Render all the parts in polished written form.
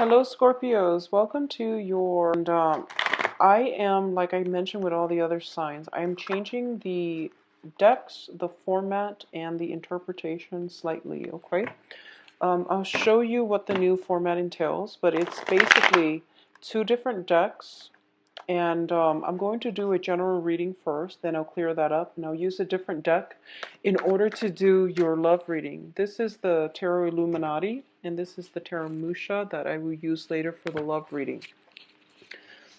Hello, Scorpios. Welcome to your. I am, like I mentioned with all the other signs, I am changing the decks, the format, and the interpretation slightly, okay? I'll show you what the new format entails, but it's basically two different decks. And I'm going to do a general reading first, then I'll clear that up, and I'll use a different deck in order to do your love reading. This is the Tarot Illuminati, and this is the Tarot Musha that I will use later for the love reading.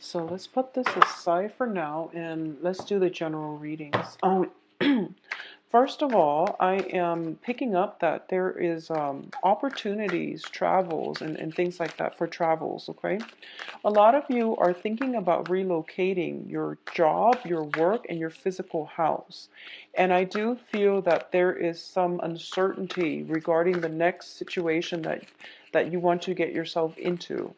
So let's put this aside for now, and let's do the general readings. First of all, I am picking up that there is opportunities, travels, and things like that for travels, okay? A lot of you are thinking about relocating your job, your work, and your physical house. And I do feel that there is some uncertainty regarding the next situation that you want to get yourself into.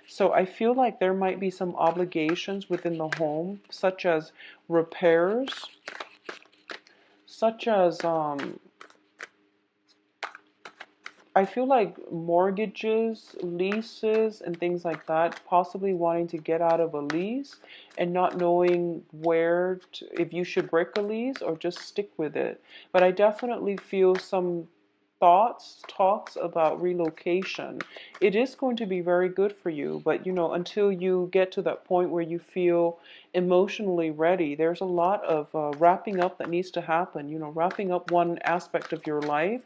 So I feel like there might be some obligations within the home, such as repairs, such as I feel like mortgages, leases, and things like that, possibly wanting to get out of a lease and not knowing if you should break a lease or just stick with it. But I definitely feel some talks about relocation. It is going to be very good for you, but until you get to that point where you feel emotionally ready, there's a lot of wrapping up that needs to happen. Wrapping up one aspect of your life,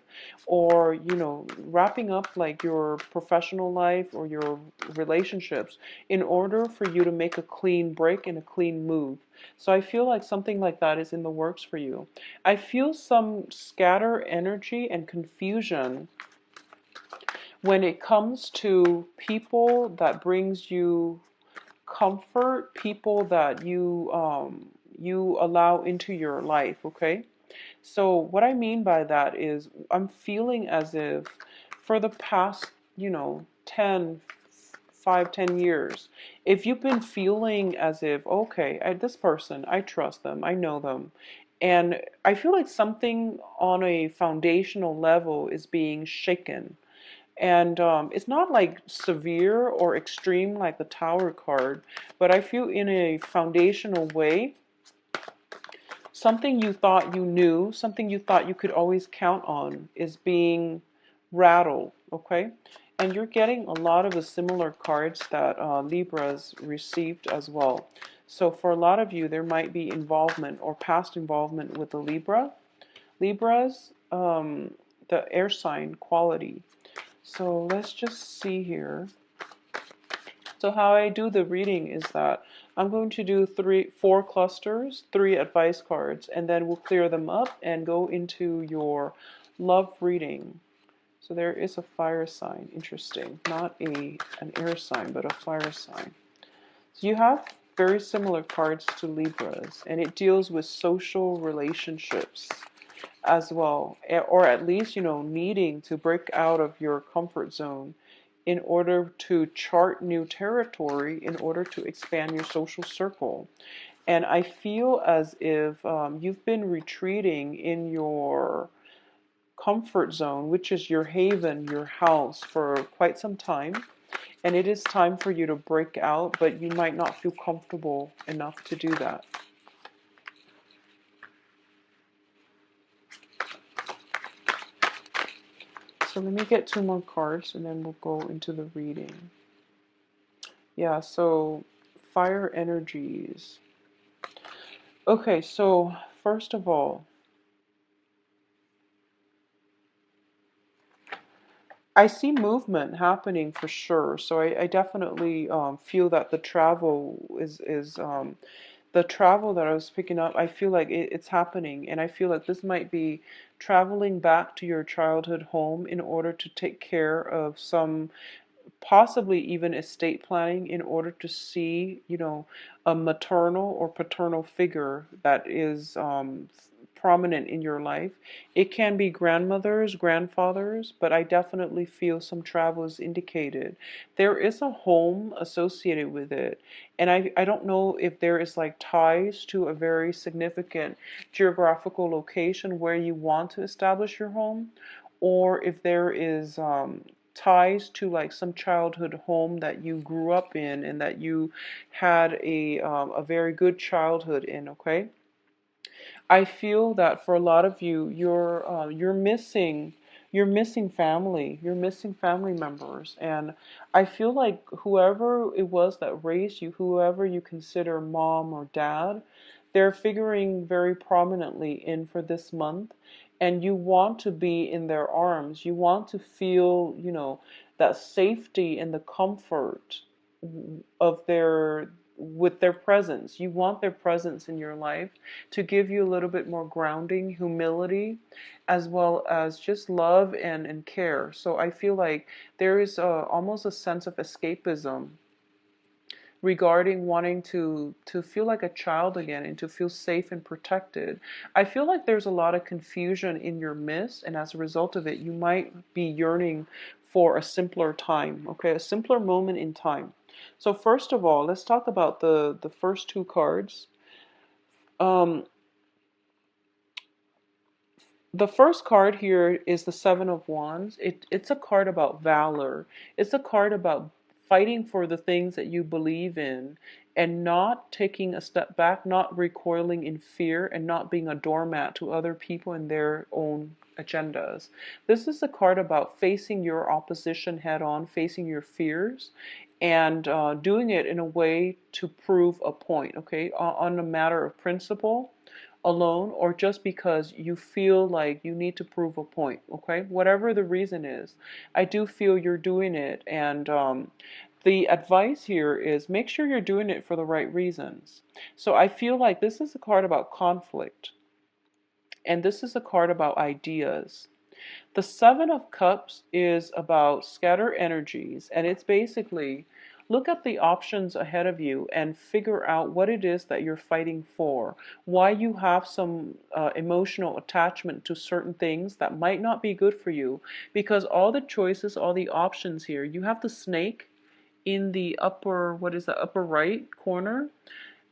or wrapping up like your professional life or your relationships in order for you to make a clean break and a clean move. So I feel like something like that is in the works for you. I feel some scatter energy and confusion when it comes to people that brings you comfort, people that you allow into your life, okay? So what I mean by that is I'm feeling as if for the past, 10, 5, 10 years, if you've been feeling as if, okay, this person, I trust them, I know them, and I feel like something on a foundational level is being shaken. And it's not like severe or extreme like the Tower card, but I feel in a foundational way, something you thought you knew, something you thought you could always count on is being rattled, okay? And you're getting a lot of the similar cards that Libras received as well. So for a lot of you, there might be involvement or past involvement with the Libras, the air sign quality. So let's just see here. So how I do the reading is that I'm going to do 4 clusters, 3 advice cards, and then we'll clear them up and go into your love reading. So there is a fire sign, interesting. Not an air sign, but a fire sign. So you have very similar cards to Libras, and it deals with social relationships as well, or at least, needing to break out of your comfort zone in order to chart new territory, in order to expand your social circle. And I feel as if you've been retreating in your comfort zone, which is your haven, your house, for quite some time. And it is time for you to break out, but you might not feel comfortable enough to do that. So let me get 2 more cards and then we'll go into the reading. Yeah, so fire energies. Okay, so first of all, I see movement happening for sure. So I definitely feel that the travel is the travel that I was picking up. I feel like it's happening, and I feel like this might be traveling back to your childhood home in order to take care of some, possibly even estate planning, in order to see, a maternal or paternal figure that is prominent in your life. It can be grandmothers, grandfathers, but I definitely feel some travel is indicated. There is a home associated with it, and I don't know if there is like ties to a very significant geographical location where you want to establish your home, or if there is ties to like some childhood home that you grew up in and that you had a very good childhood in, okay? I feel that for a lot of you, you're missing family. You're missing family members, and I feel like whoever it was that raised you, whoever you consider mom or dad, they're figuring very prominently in for this month, and you want to be in their arms. You want to feel, that safety and the comfort of their with their presence. You want their presence in your life to give you a little bit more grounding, humility, as well as just love and care. So I feel like there is almost a sense of escapism regarding wanting to feel like a child again and to feel safe and protected. I feel like there's a lot of confusion in your midst, and as a result of it, you might be yearning for a simpler time, okay, a simpler moment in time. So first of all, let's talk about the first two cards. Um, the first card here is the Seven of Wands. It's a card about valor. It's a card about fighting for the things that you believe in and not taking a step back, not recoiling in fear, and not being a doormat to other people and their own agendas. This is a card about facing your opposition head on, facing your fears, and doing it in a way to prove a point, okay, on a matter of principle alone, or just because you feel like you need to prove a point, okay? Whatever the reason is, I do feel you're doing it. And the advice here is make sure you're doing it for the right reasons. So I feel like this is a card about conflict, and this is a card about ideas. The Seven of Cups is about scatter energies, and it's basically look at the options ahead of you and figure out what it is that you're fighting for, why you have some emotional attachment to certain things that might not be good for you, because all the choices, all the options here, you have the snake in the upper, what is the upper right corner?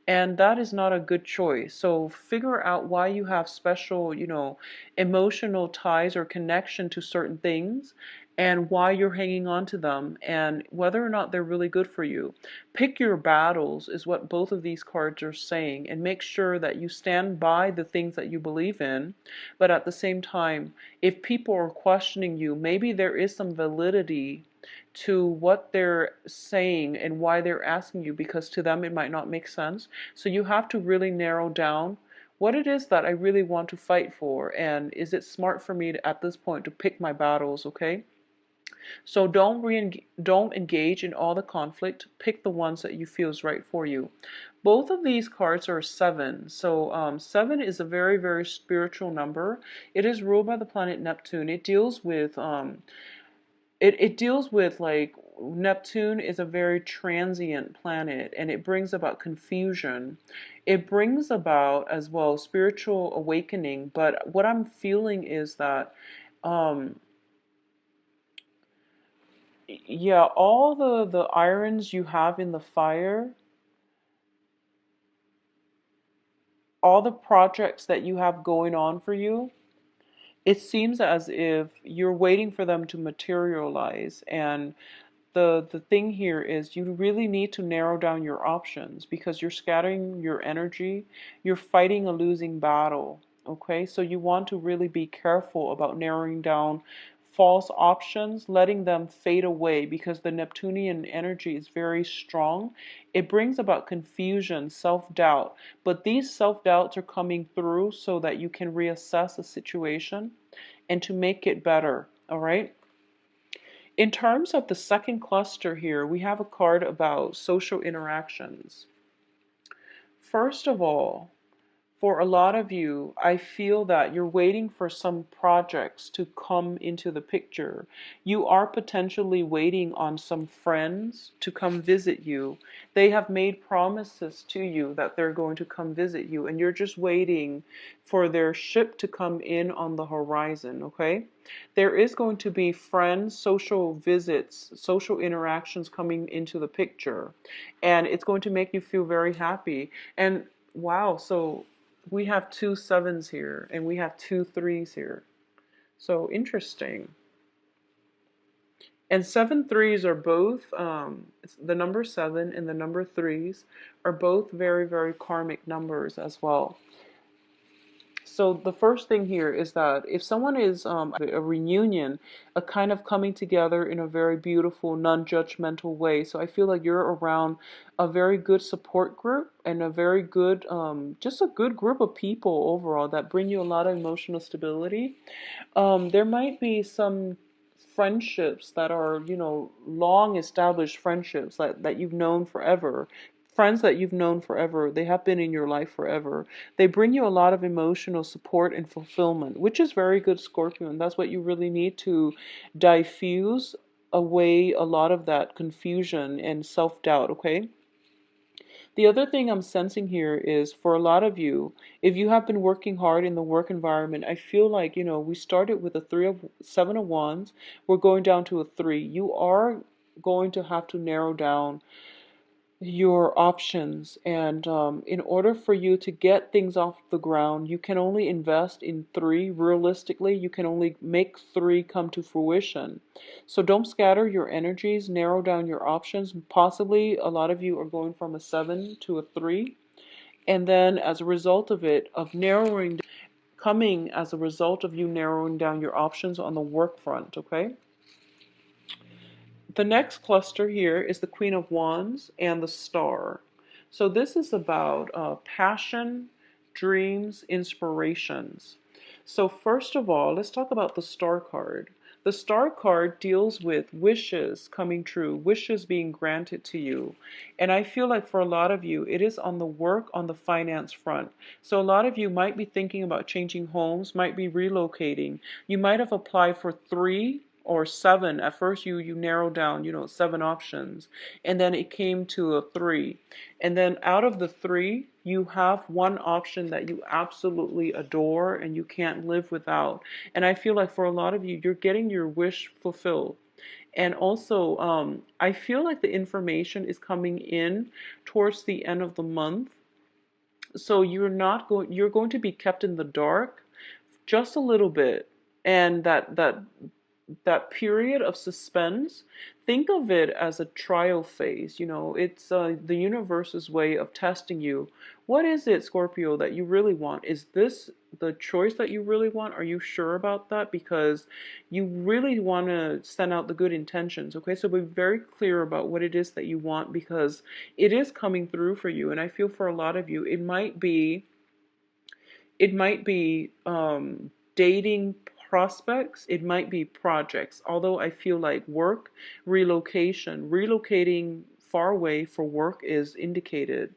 And that is not a good choice. So figure out why you have special, emotional ties or connection to certain things and why you're hanging on to them and whether or not they're really good for you. Pick your battles is what both of these cards are saying, and make sure that you stand by the things that you believe in. But at the same time, if people are questioning you, maybe there is some validity to what they're saying and why they're asking you, because to them it might not make sense. So you have to really narrow down what it is that I really want to fight for, and is it smart for me to, at this point, to pick my battles, okay? So don't engage in all the conflict. Pick the ones that you feel is right for you. Both of these cards are seven. So seven is a very, very spiritual number. It is ruled by the planet Neptune. It deals with it deals with like Neptune is a very transient planet, and it brings about confusion. It brings about as well spiritual awakening. But what I'm feeling is that um, yeah, all the irons you have in the fire, all the projects that you have going on for you, it seems as if you're waiting for them to materialize. And the thing here is you really need to narrow down your options because you're scattering your energy. You're fighting a losing battle. Okay, so you want to really be careful about narrowing down false options, letting them fade away, because the Neptunian energy is very strong. It brings about confusion, self-doubt, but these self-doubts are coming through so that you can reassess a situation and to make it better. All right. In terms of the second cluster here, we have a card about social interactions. First of all, for a lot of you, I feel that you're waiting for some projects to come into the picture. You are potentially waiting on some friends to come visit you. They have made promises to you that they're going to come visit you, and you're just waiting for their ship to come in on the horizon, okay? There is going to be friends, social visits, social interactions coming into the picture, and it's going to make you feel very happy. And wow, so we have two sevens here and we have two threes here. So interesting. And 7 3s are both, the number 7 and the number 3s are both very, very karmic numbers as well. So the first thing here is that if someone is a reunion, a kind of coming together in a very beautiful, non-judgmental way. So I feel like you're around a very good support group and a very good, just a good group of people overall that bring you a lot of emotional stability. There might be some friendships that are, long established friendships that you've known forever. Friends that you've known forever, they have been in your life forever. They bring you a lot of emotional support and fulfillment, which is very good, Scorpio, and that's what you really need to diffuse away a lot of that confusion and self-doubt, okay? The other thing I'm sensing here is for a lot of you, if you have been working hard in the work environment, I feel like, we started with a 7 of wands, we're going down to a 3. You are going to have to narrow down your options, and in order for you to get things off the ground, you can only invest in 3. Realistically, you can only make 3 come to fruition. So don't scatter your energies, narrow down your options. Possibly a lot of you are going from a 7 to a 3, and then as a result of it, of narrowing, coming as a result of you narrowing down your options on the work front, okay? The next cluster here is the Queen of Wands and the Star. So this is about passion, dreams, inspirations. So first of all, let's talk about the Star card. The Star card deals with wishes coming true, wishes being granted to you. And I feel like for a lot of you, it is on the work, on the finance front. So a lot of you might be thinking about changing homes, might be relocating. You might have applied for 3 or 7. At first you narrowed down, 7 options, and then it came to a 3, and then out of the 3 you have one option that you absolutely adore and you can't live without. And I feel like for a lot of you, you're getting your wish fulfilled. And also, I feel like the information is coming in towards the end of the month, so you're going to be kept in the dark just a little bit. And that period of suspense, think of it as a trial phase. It's the universe's way of testing you. What is it, Scorpio, that you really want? Is this the choice that you really want? Are you sure about that? Because you really want to send out the good intentions, okay? So be very clear about what it is that you want, because it is coming through for you. And I feel for a lot of you, it might be dating prospects, it might be projects. Although I feel like work, relocating far away for work is indicated.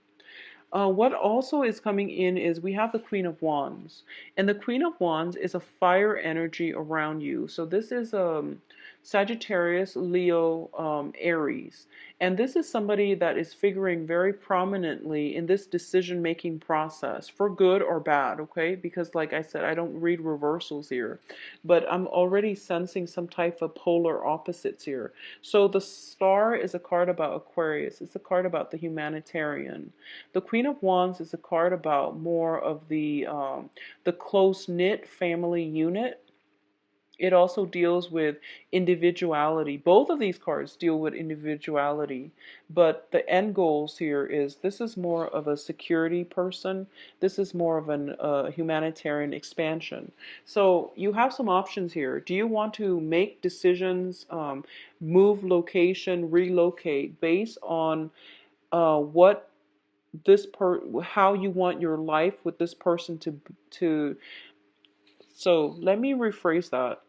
What also is coming in is we have the Queen of Wands. And the Queen of Wands is a fire energy around you. So this is Sagittarius, Leo, Aries. And this is somebody that is figuring very prominently in this decision-making process, for good or bad, okay? Because like I said, I don't read reversals here, but I'm already sensing some type of polar opposites here. So the Star is a card about Aquarius. It's a card about the humanitarian. The Queen of Wands is a card about more of the close-knit family unit. It also deals with individuality. Both of these cards deal with individuality, but the end goals here is this is more of a security person. This is more of an humanitarian expansion. So you have some options here. Do you want to make decisions, move location, relocate based on what how you want your life with this person to so let me rephrase that.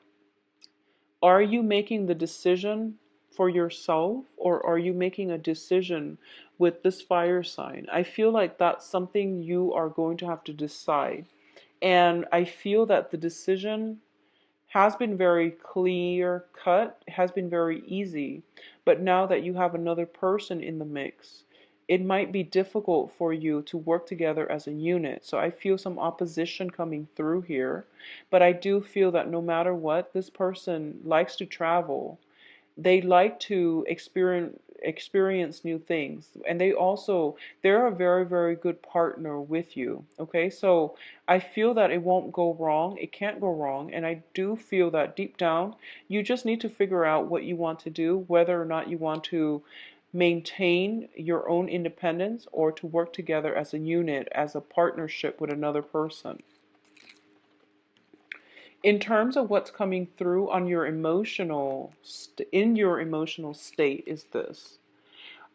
Are you making the decision for yourself, or are you making a decision with this fire sign? I feel like that's something you are going to have to decide. And I feel that the decision has been very clear cut, has been very easy. But now that you have another person in the mix, it might be difficult for you to work together as a unit. So I feel some opposition coming through here. But I do feel that no matter what, this person likes to travel. They like to experience new things. And they're a very, very good partner with you. Okay, so I feel that it won't go wrong. It can't go wrong. And I do feel that deep down, you just need to figure out what you want to do, whether or not you want to maintain your own independence or to work together as a unit, as a partnership with another person. In terms of what's coming through on your in your emotional state is this.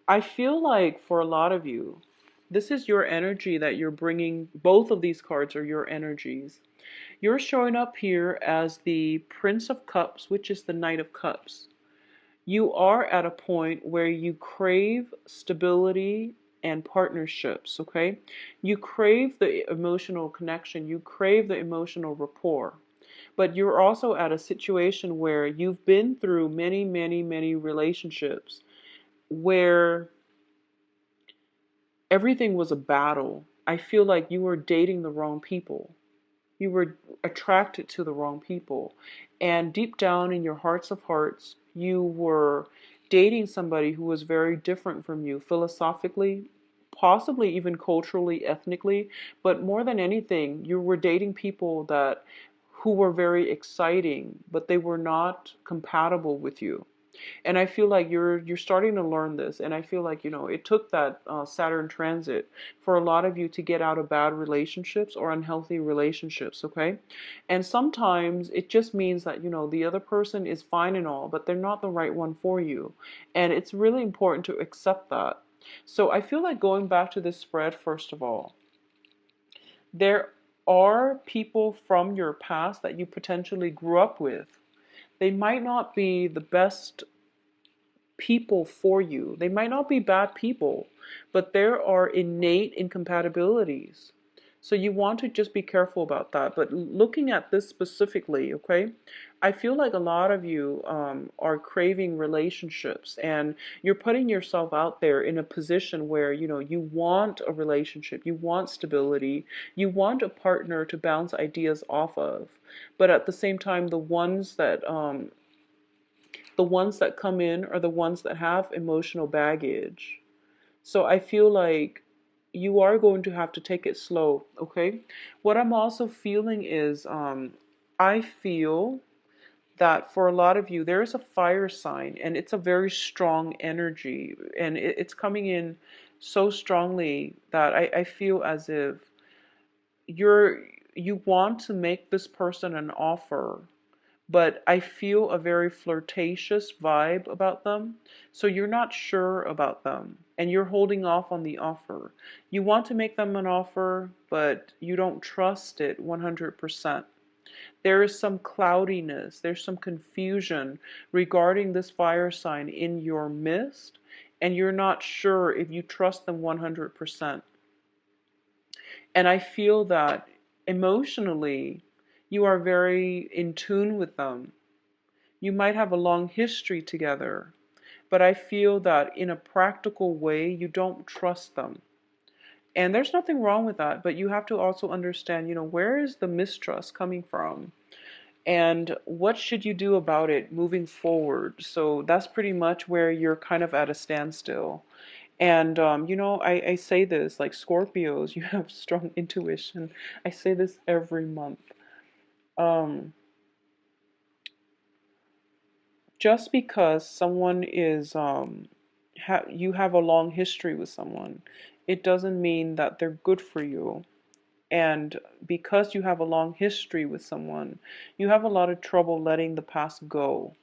I feel like for a lot of you, this is your energy that you're bringing. Both of these cards are your energies. You're showing up here as the Prince of Cups, which is the Knight of Cups. You are at a point where you crave stability and partnerships, okay? You crave the emotional connection, you crave the emotional rapport. But you're also at a situation where you've been through many, many, many relationships where everything was a battle. I feel like you were dating the wrong people. You were attracted to the wrong people. And deep down in your hearts of hearts, you were dating somebody who was very different from you philosophically, possibly even culturally, ethnically, but more than anything, you were dating people that who were very exciting, but they were not compatible with you. And I feel like you're starting to learn this, and I feel like it took that Saturn transit for a lot of you to get out of bad relationships or unhealthy relationships, okay? And sometimes it just means that the other person is fine and all, but they're not the right one for you, and it's really important to accept that. So I feel like going back to this spread, first of all, there are people from your past that you potentially grew up with. They might not be the best people for you. They might not be bad people, but there are innate incompatibilities. So you want to just be careful about that. But looking at this specifically, okay, I feel like a lot of you are craving relationships, and you're putting yourself out there in a position where you want a relationship, you want stability, you want a partner to bounce ideas off of. But at the same time, the ones that come in are the ones that have emotional baggage. So I feel like you are going to have to take it slow, okay? What I'm also feeling is I feel that for a lot of you, there is a fire sign, and it's a very strong energy, and it's coming in so strongly that I feel as if you want to make this person an offer, but I feel a very flirtatious vibe about them. So you're not sure about them and you're holding off on the offer. You want to make them an offer, but you don't trust it 100%. There is some cloudiness, there's some confusion regarding this fire sign in your midst, and you're not sure if you trust them 100%. And I feel that emotionally, you are very in tune with them. You might have a long history together, but I feel that in a practical way, you don't trust them. And there's nothing wrong with that, but you have to also understand, where is the mistrust coming from? And what should you do about it moving forward? So that's pretty much where you're kind of at a standstill. And, I say this like Scorpios, you have strong intuition. I say this every month. Um, just because someone is you have a long history with someone, it doesn't mean that they're good for you. And because you have a long history with someone, you have a lot of trouble letting the past go.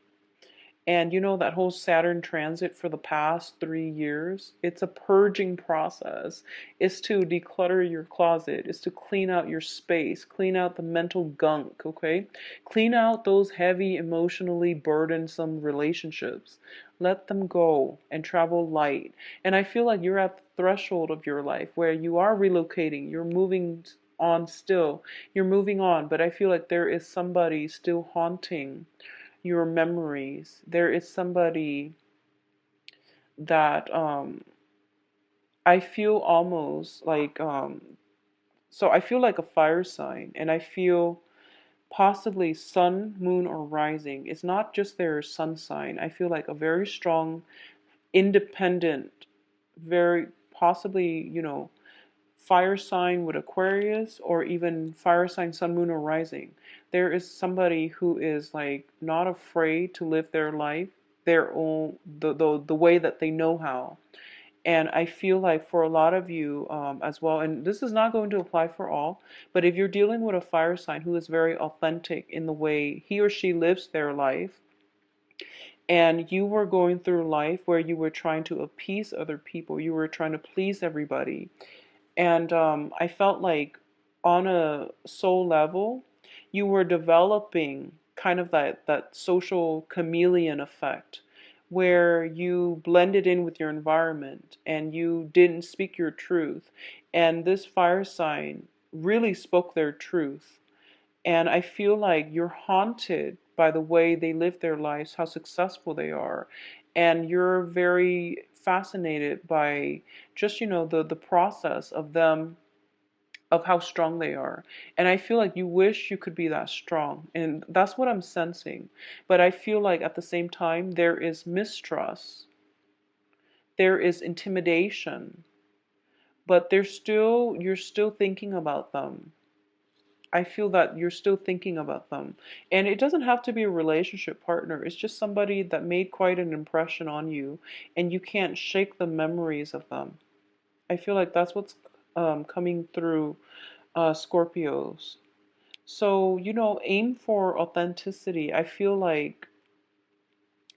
And that whole Saturn transit for the past 3 years, it's a purging process. It's to declutter your closet. It's to clean out your space, clean out the mental gunk, okay? Clean out those heavy, emotionally burdensome relationships. Let them go and travel light. And I feel like you're at the threshold of your life where you are relocating, you're moving on still, you're moving on, but I feel like there is somebody still haunting your memories. There is somebody that I feel almost like so I feel like a fire sign, and I feel possibly sun, moon, or rising. It's not just their sun sign. I feel like a very strong independent, very possibly, fire sign with Aquarius, or even fire sign sun, moon, or rising. There is somebody who is like not afraid to live their life their own, the way that they know how. And I feel like for a lot of you as well, and this is not going to apply for all, but if you're dealing with a fire sign who is very authentic in the way he or she lives their life, and you were going through life where you were trying to appease other people, you were trying to please everybody, and I felt like on a soul level, you were developing kind of that social chameleon effect where you blended in with your environment and you didn't speak your truth. And this fire sign really spoke their truth. And I feel like you're haunted by the way they live their lives, how successful they are. And you're very fascinated by just, the process of them, of how strong they are. And I feel like you wish you could be that strong. And that's what I'm sensing. But I feel like at the same time, there is mistrust, there is intimidation, but you're still thinking about them. I feel that you're still thinking about them. And it doesn't have to be a relationship partner. It's just somebody that made quite an impression on you and you can't shake the memories of them. I feel like that's what's coming through Scorpios. So, aim for authenticity. I feel like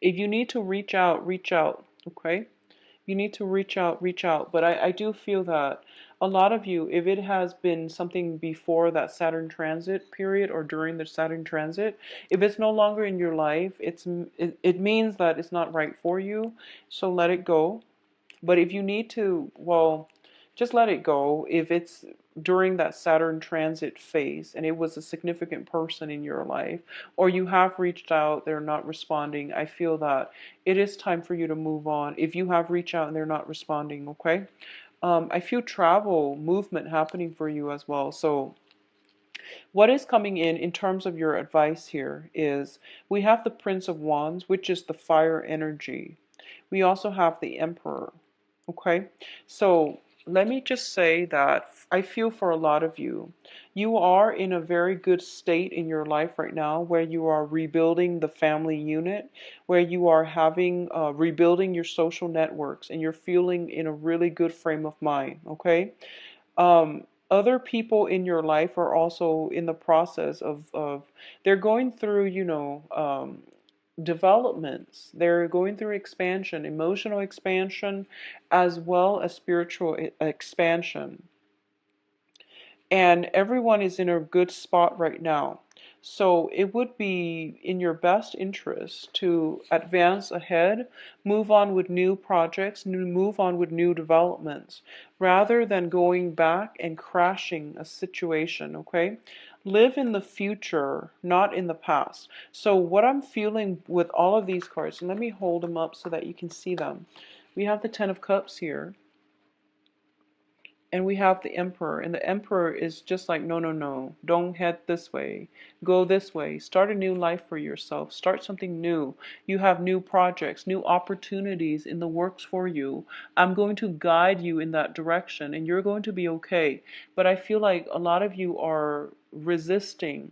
if you need to reach out, okay? You need to reach out, reach out. But I do feel that a lot of you, if it has been something before that Saturn transit period or during the Saturn transit, if it's no longer in your life, it means that it's not right for you. So let it go. But if you need to, well, just let it go. If it's during that Saturn transit phase and it was a significant person in your life, or you have reached out, they're not responding, I feel that it is time for you to move on. If you have reached out and they're not responding, okay? I feel travel, movement happening for you as well. So what is coming in terms of your advice here is we have the Prince of Wands, which is the fire energy. We also have the Emperor. Okay, so let me just say that I feel for a lot of you, you are in a very good state in your life right now where you are rebuilding the family unit, where you are having rebuilding your social networks, and you're feeling in a really good frame of mind. Okay, other people in your life are also in the process of they're going through, developments. They're going through expansion, emotional expansion, as well as spiritual expansion. And everyone is in a good spot right now. So it would be in your best interest to advance ahead, move on with new projects, move on with new developments, rather than going back and crashing a situation, okay? Live in the future, not in the past. So what I'm feeling with all of these cards, and let me hold them up so that you can see them. We have the Ten of Cups here. And we have the Emperor, and the Emperor is just like, no, no, no, don't head this way, go this way, start a new life for yourself, start something new. You have new projects, new opportunities in the works for you. I'm going to guide you in that direction, and you're going to be okay. But I feel like a lot of you are resisting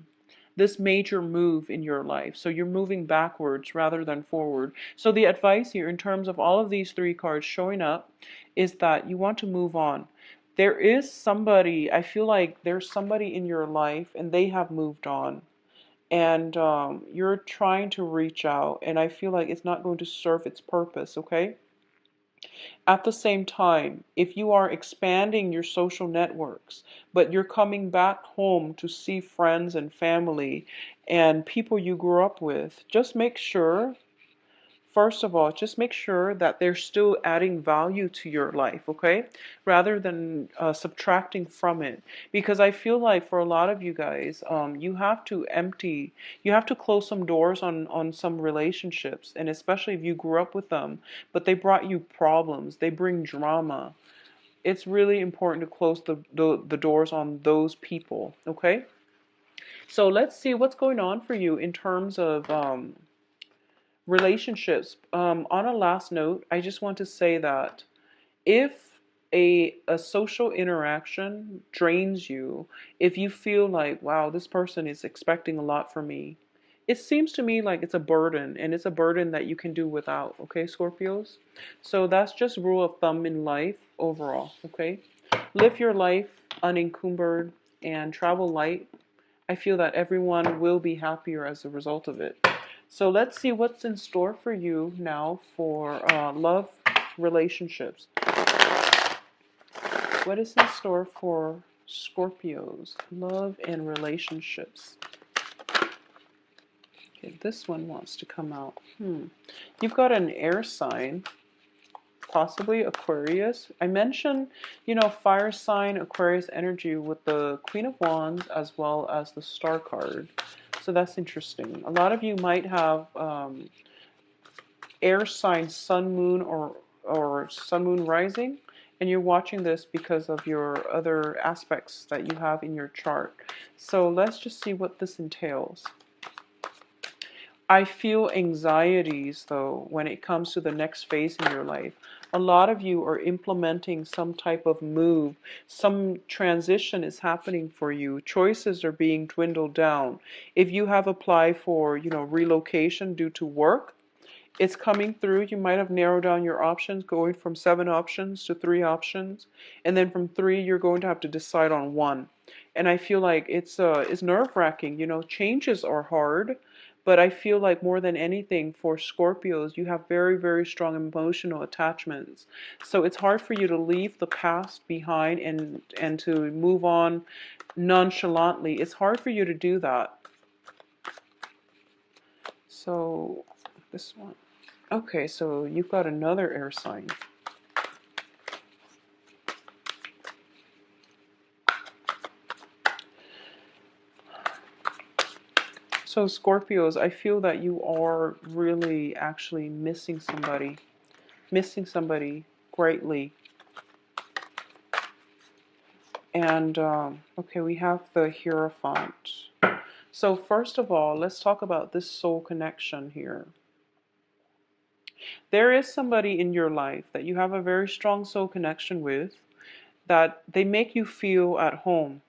this major move in your life. So you're moving backwards rather than forward. So the advice here in terms of all of these three cards showing up is that you want to move on. There is somebody, I feel like there's somebody in your life and they have moved on. And you're trying to reach out, and I feel like it's not going to serve its purpose, okay? At the same time, if you are expanding your social networks, but you're coming back home to see friends and family and people you grew up with, just make sure, first of all, just make sure that they're still adding value to your life, okay? Rather than subtracting from it. Because I feel like for a lot of you guys, you have to you have to close some doors on some relationships. And especially if you grew up with them, but they brought you problems, they bring drama. It's really important to close the doors on those people, okay? So let's see what's going on for you in terms of Relationships. On a last note, I just want to say that if a social interaction drains you, if you feel like, wow, this person is expecting a lot from me, it seems to me like it's a burden, and it's a burden that you can do without, okay, Scorpios? So that's just rule of thumb in life overall, okay? Live your life unencumbered and travel light. I feel that everyone will be happier as a result of it. So let's see what's in store for you now for love, relationships. What is in store for Scorpios? Love and relationships. Okay, this one wants to come out. You've got an air sign, possibly Aquarius. I mentioned, fire sign, Aquarius energy with the Queen of Wands as well as the Star card. So that's interesting. A lot of you might have air sign, sun, moon, or sun, moon rising, and you're watching this because of your other aspects that you have in your chart. So let's just see what this entails. I feel anxieties, though, when it comes to the next phase in your life. A lot of you are implementing some type of move. Some transition is happening for you. Choices are being dwindled down. If you have applied for, relocation due to work, it's coming through. You might have narrowed down your options, going from 7 options to 3 options. And then from 3, you're going to have to decide on 1. And I feel like it's nerve-wracking. Changes are hard. But I feel like more than anything for Scorpios, you have very, very strong emotional attachments. So it's hard for you to leave the past behind and to move on nonchalantly. It's hard for you to do that. So this one. Okay, so you've got another air sign. So Scorpios, I feel that you are really actually missing somebody greatly. And okay, we have the Hierophant. So first of all, let's talk about this soul connection here. There is somebody in your life that you have a very strong soul connection with, that they make you feel at home.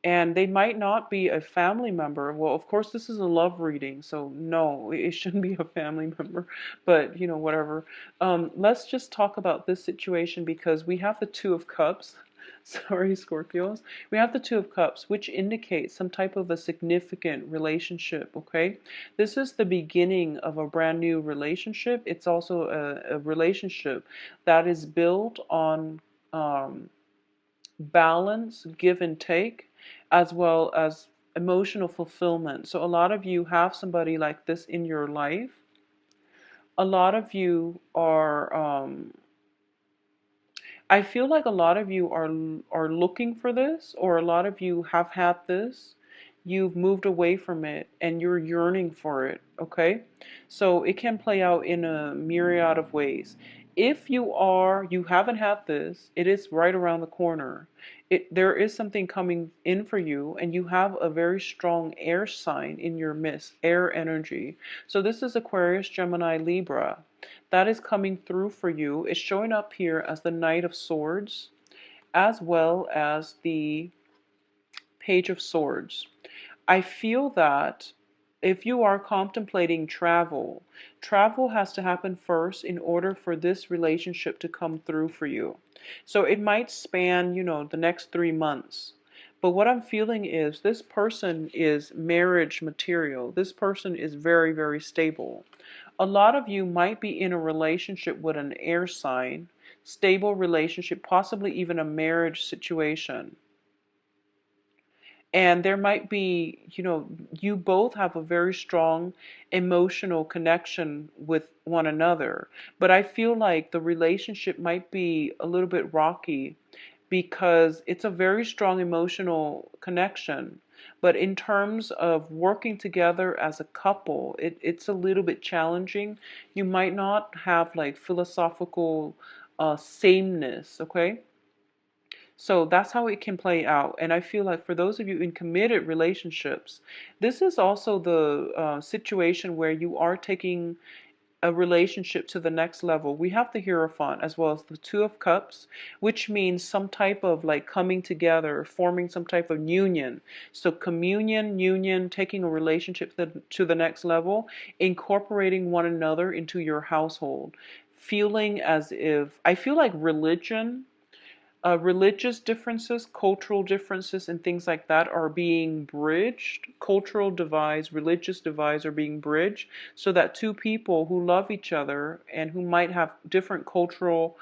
And they might not be a family member. Well, of course, this is a love reading, so no, it shouldn't be a family member, but whatever. Let's just talk about this situation because we have the Two of Cups. Sorry, Scorpios. We have the Two of Cups, which indicates some type of a significant relationship, okay? This is the beginning of a brand new relationship. It's also a relationship that is built on balance, give and take, as well as emotional fulfillment. So a lot of you have somebody like this in your life. A lot of you are I feel like a lot of you are looking for this, or a lot of you have had this. You've moved away from it and you're yearning for it, okay? So it can play out in a myriad of ways. If you haven't had this, it is right around the corner. There is something coming in for you, and you have a very strong air sign in your midst, air energy. So this is Aquarius, Gemini, Libra. That is coming through for you. It's showing up here as the Knight of Swords, as well as the Page of Swords. I feel that if you are contemplating travel, travel has to happen first in order for this relationship to come through for you. So it might span, the next 3 months. But what I'm feeling is this person is marriage material. This person is very, very stable. A lot of you might be in a relationship with an air sign, stable relationship, possibly even a marriage situation. And there might be, you both have a very strong emotional connection with one another. But I feel like the relationship might be a little bit rocky because it's a very strong emotional connection. But in terms of working together as a couple, it's a little bit challenging. You might not have like philosophical sameness, okay? So that's how it can play out. And I feel like for those of you in committed relationships, this is also the situation where you are taking a relationship to the next level. We have the Hierophant as well as the Two of Cups, which means some type of like coming together, forming some type of union. So communion, union, taking a relationship to the next level, incorporating one another into your household. Feeling as if, I feel like religious differences, cultural differences, and things like that are being bridged. Cultural divides, religious divides are being bridged so that two people who love each other and who might have different cultural,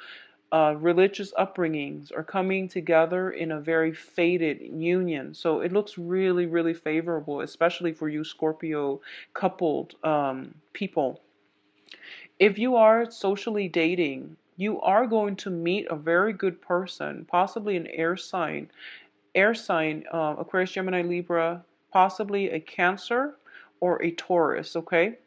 religious upbringings are coming together in a very fated union. So it looks really, really favorable, especially for you Scorpio coupled people. If you are socially dating, you are going to meet a very good person, possibly an air sign, Aquarius, Gemini, Libra, possibly a Cancer or a Taurus, okay?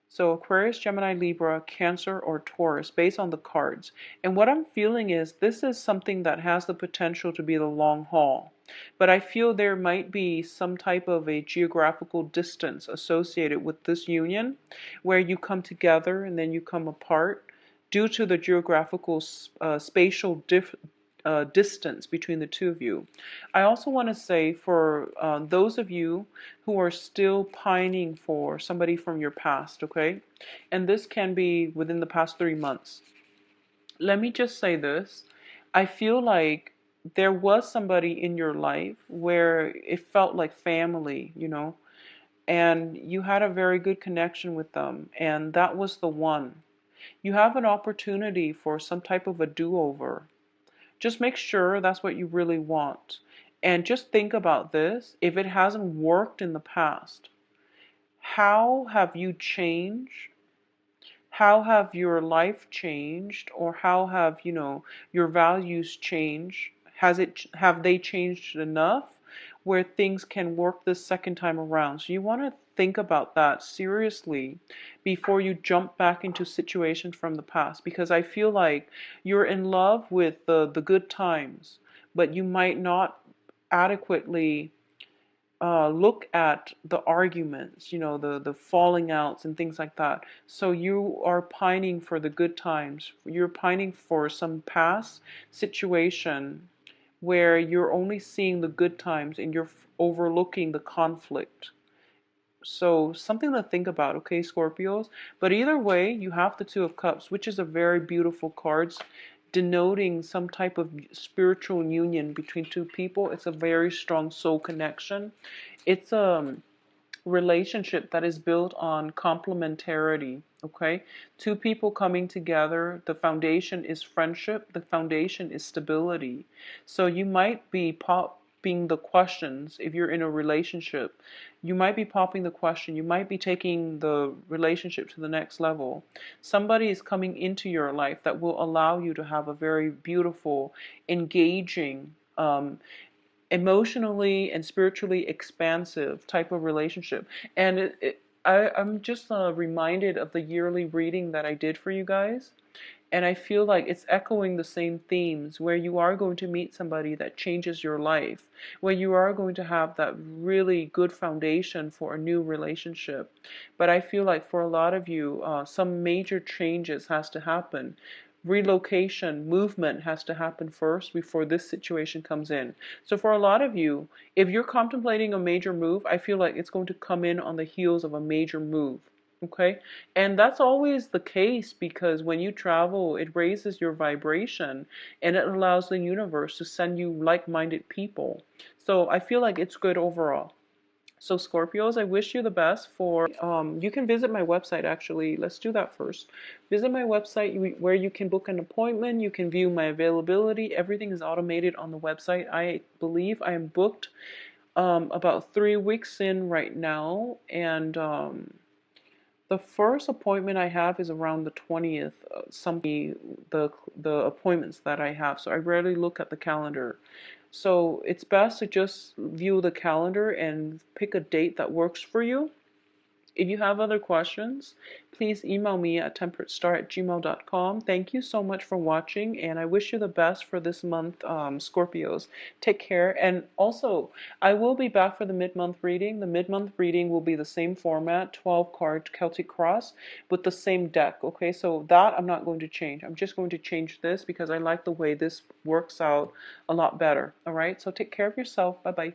So Aquarius, Gemini, Libra, Cancer, or Taurus, based on the cards. And what I'm feeling is this is something that has the potential to be the long haul. But I feel there might be some type of a geographical distance associated with this union where you come together and then you come apart due to the geographical spatial distance between the two of you. I also want to say for those of you who are still pining for somebody from your past, okay? And this can be within the past 3 months. Let me just say this. I feel like there was somebody in your life where it felt like family, and you had a very good connection with them, and that was the one. You have an opportunity for some type of a do-over. Just make sure that's what you really want. And just think about this. If it hasn't worked in the past, how have you changed? How have your life changed? Or how have, your values changed? Have they changed enough where things can work the second time around? So you want to think about that seriously before you jump back into situations from the past, because I feel like you're in love with the good times, but you might not adequately look at the arguments, the falling outs and things like that. So you are pining for the good times. You're pining for some past situation where you're only seeing the good times and you're overlooking the conflict. So something to think about, okay, Scorpios? But either way, you have the Two of Cups, which is a very beautiful card, denoting some type of spiritual union between two people. It's a very strong soul connection. It's a relationship that is built on complementarity, okay? Two people coming together, the foundation is friendship, the foundation is stability. So you might be popping the questions if you're in a relationship. You might be popping the question, you might be taking the relationship to the next level. Somebody is coming into your life that will allow you to have a very beautiful, engaging, emotionally and spiritually expansive type of relationship. And I'm just reminded of the yearly reading that I did for you guys. And I feel like it's echoing the same themes where you are going to meet somebody that changes your life, where you are going to have that really good foundation for a new relationship. But I feel like for a lot of you, some major changes has to happen. Relocation, movement has to happen first before this situation comes in. So for a lot of you, if you're contemplating a major move, I feel like it's going to come in on the heels of a major move. Okay? And that's always the case because when you travel, it raises your vibration and it allows the universe to send you like-minded people. So I feel like it's good overall. So Scorpios, I wish you the best for, you can visit my website actually. Let's do that first. Visit my website where you can book an appointment. You can view my availability. Everything is automated on the website. I believe I am booked about 3 weeks in right now. And the first appointment I have is around the 20th, the appointments that I have. So I rarely look at the calendar. So it's best to just view the calendar and pick a date that works for you. If you have other questions, please email me at temperatestar@gmail.com. Thank you so much for watching, and I wish you the best for this month, Scorpios. Take care. And also, I will be back for the mid-month reading. The mid-month reading will be the same format, 12-card Celtic Cross, with the same deck. Okay, so that I'm not going to change. I'm just going to change this because I like the way this works out a lot better. All right, so take care of yourself. Bye-bye.